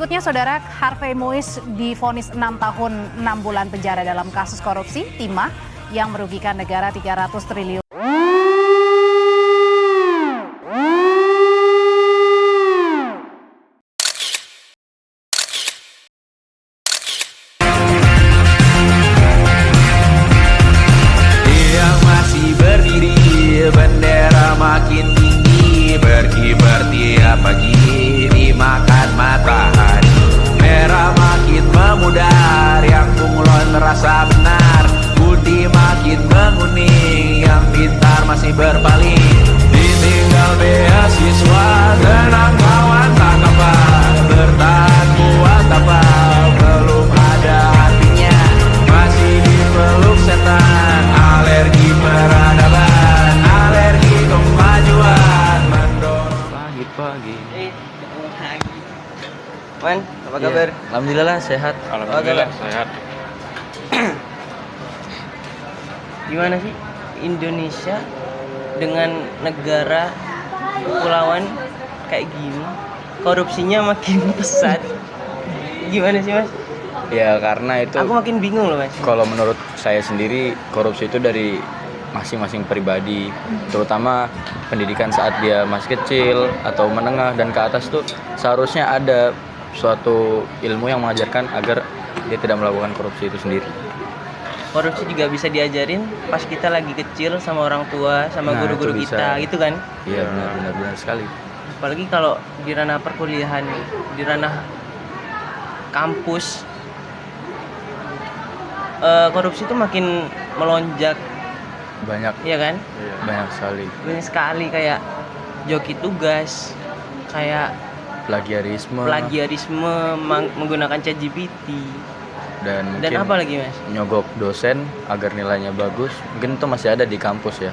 Berikutnya, Saudara, Harvey Moise divonis 6 tahun 6 bulan penjara dalam kasus korupsi timah yang merugikan negara 300 triliun. Yang masih berdiri, bendera makin tinggi, berkibar tiap pagi, dimakan matahari. Merah makin memudar, yang bunglon terasa benar. Putih makin menguning, yang pintar masih berpaling. Ditinggal beasiswa, tenang kawan tak apa. Bertahan buat apa, belum ada artinya. Masih dipeluk setan, alergi peradaban, alergi kemajuan mendorong. Pagi-pagi. Man, apa kabar? Alhamdulillah sehat. Alhamdulillah sehat. Gimana sih Indonesia dengan negara kepulauan kayak gini, korupsinya makin pesat. Gimana sih, Mas? Ya karena itu. Aku makin bingung loh, Mas. Kalau menurut saya sendiri, korupsi itu dari masing-masing pribadi, terutama pendidikan saat dia masih kecil atau menengah dan ke atas tuh seharusnya ada suatu ilmu yang mengajarkan agar dia tidak melakukan korupsi itu sendiri. Korupsi juga bisa diajarin pas kita lagi kecil sama orang tua, sama Nah, guru-guru itu kita, bisa. gitu kan? Iya benar sekali. Apalagi kalau di ranah perkuliahan, di ranah kampus, korupsi itu makin melonjak, Banyak ya kan? banyak sekali. Banyak sekali, kayak joki tugas, kayak Plagiarisme menggunakan ChatGPT, dan mungkin dan apa lagi, Mas? nyogok dosen agar nilainya bagus. Mungkin itu masih ada di kampus ya.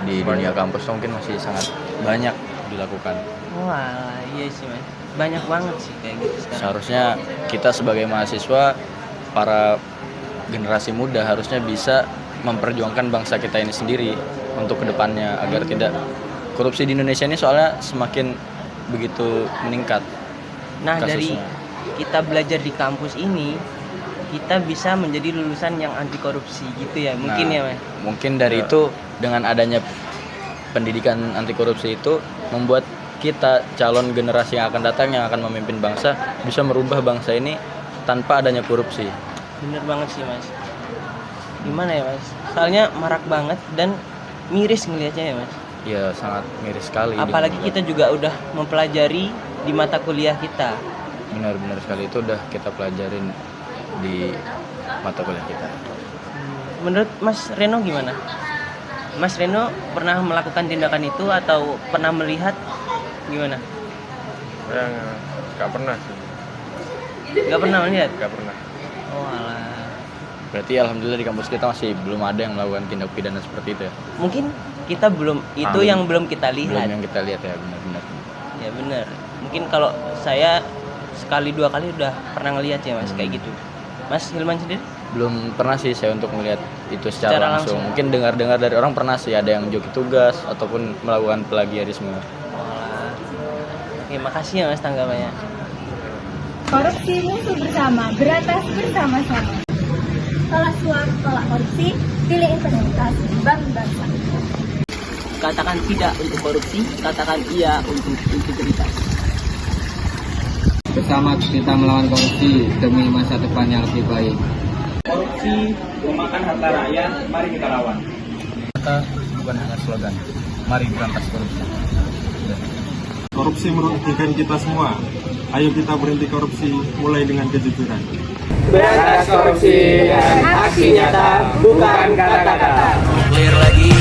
Di dunia kampus tuh mungkin masih sangat banyak dilakukan. Wah, iya sih, Mas. Banyak banget sih kayak gitu sekarang. Seharusnya kita sebagai mahasiswa, para generasi muda harusnya bisa memperjuangkan bangsa kita ini sendiri untuk kedepannya agar tidak korupsi di Indonesia ini, soalnya semakin begitu meningkat. Nah, dari kasusnya. kita belajar di kampus ini, kita bisa menjadi lulusan yang anti korupsi gitu ya, mungkin ya, Mas. Mungkin dari itu, dengan adanya pendidikan anti korupsi itu membuat kita, calon generasi yang akan datang yang akan memimpin bangsa, bisa merubah bangsa ini tanpa adanya korupsi. Bener banget sih, Mas. Gimana ya, Mas? Soalnya marak banget dan miris ngelihatnya ya, Mas. Ya sangat miris sekali. Apalagi kita juga udah mempelajari di mata kuliah kita. Benar sekali, itu udah kita pelajarin di mata kuliah kita. Menurut Mas Reno gimana? Mas Reno pernah melakukan tindakan itu atau pernah melihat gimana? Saya nggak pernah sih, Gak pernah melihat? nggak pernah. Oh alah. Berarti alhamdulillah di kampus kita masih belum ada yang melakukan tindak pidana seperti itu ya. Mungkin kita belum, itu Amin. yang belum kita Belum lihat. yang kita lihat ya, benar. Ya benar. Mungkin kalau saya sekali dua kali udah pernah ngelihat ya, Mas, kayak gitu. Mas Hilman sendiri? Belum pernah sih saya untuk melihat itu secara Secara langsung. langsung. Mungkin dengar dari orang pernah sih, ada yang joki tugas ataupun melakukan plagiarisme. Walah. Oke, makasih ya, Mas, tanggapannya. Korupsi musuh bersama, beratas bersama-sama. Tolak suap, tolak korupsi, pilih integritas, bangun bangsa. Katakan tidak untuk korupsi, katakan iya untuk integritas. Bersama kita melawan korupsi demi masa depan yang lebih baik. Korupsi memakan harta rakyat, mari kita lawan. Kita bukan hanya slogan, mari berantas korupsi. Korupsi merugikan kita semua. Ayo kita berhenti korupsi, mulai dengan kejujuran. Berantas korupsi dan aksi nyata, bukan kata-kata. Clear lagi.